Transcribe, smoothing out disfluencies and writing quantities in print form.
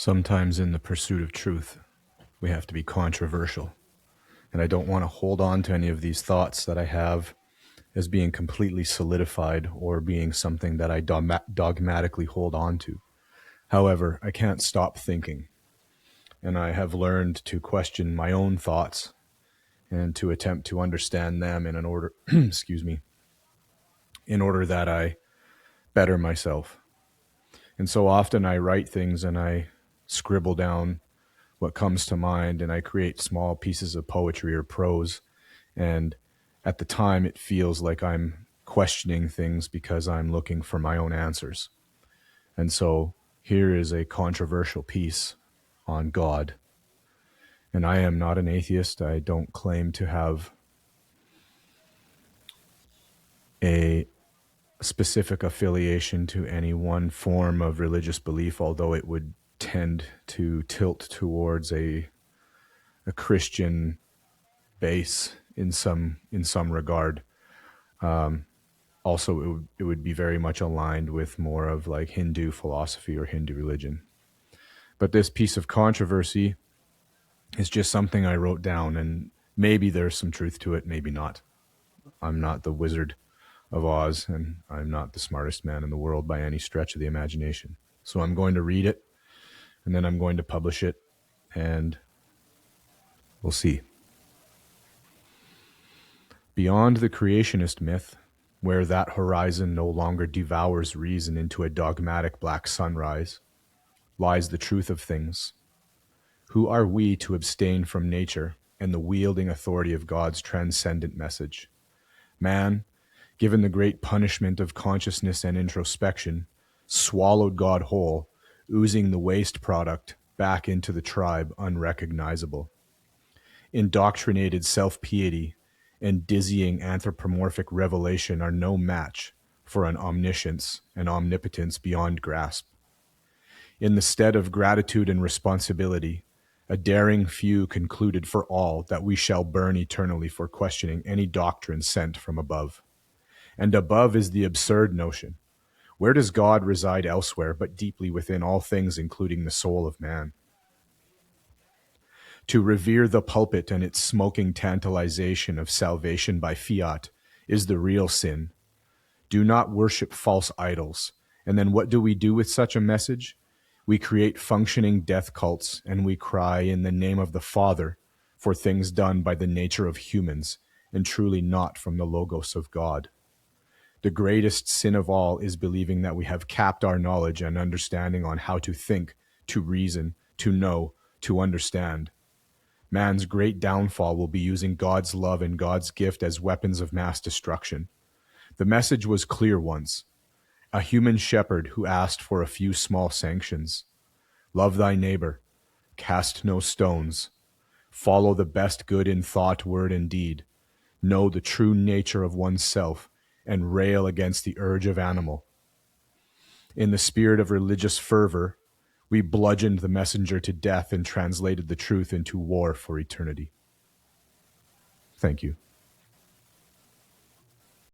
Sometimes in the pursuit of truth, we have to be controversial. And I don't want to hold on to any of these thoughts that I have as being completely solidified or being something that I dogmatically hold on to. However, I can't stop thinking. And I have learned to question my own thoughts and to attempt to understand them in an order, in order that I better myself. And so often I write things and I scribble down what comes to mind, and I create small pieces of poetry or prose. And at the time, it feels like I'm questioning things because I'm looking for my own answers. And so here is a controversial piece on God. And I am not an atheist. I don't claim to have a specific affiliation to any one form of religious belief, although it would tend to tilt towards a Christian base in some regard. Also, it would be very much aligned with more of like Hindu philosophy or Hindu religion. But this piece of controversy is just something I wrote down, and maybe there's some truth to it, maybe not. I'm not the Wizard of Oz, and I'm not the smartest man in the world by any stretch of the imagination. So I'm going to read it, and then I'm going to publish it, and we'll see. Beyond the creationist myth, where that horizon no longer devours reason into a dogmatic black sunrise, lies the truth of things. Who are we to abstain from nature and the wielding authority of God's transcendent message? Man, given the great punishment of consciousness and introspection, swallowed God whole, oozing the waste product back into the tribe unrecognizable. Indoctrinated self-piety and dizzying anthropomorphic revelation are no match for an omniscience and omnipotence beyond grasp. In the stead of gratitude and responsibility, a daring few concluded for all that we shall burn eternally for questioning any doctrine sent from above. And above is the absurd notion. Where does God reside elsewhere but deeply within all things, including the soul of man? To revere the pulpit and its smoking tantalization of salvation by fiat is the real sin. Do not worship false idols. And then what do we do with such a message? We create functioning death cults, and we cry in the name of the Father for things done by the nature of humans and truly not from the logos of God. The greatest sin of all is believing that we have capped our knowledge and understanding on how to think, to reason, to know, to understand. Man's great downfall will be using God's love and God's gift as weapons of mass destruction. The message was clear once. A human shepherd who asked for a few small sanctions. Love thy neighbor. Cast no stones. Follow the best good in thought, word, and deed. Know the true nature of oneself and rail against the urge of animal. In the spirit of religious fervor, we bludgeoned the messenger to death and translated the truth into war for eternity. Thank you.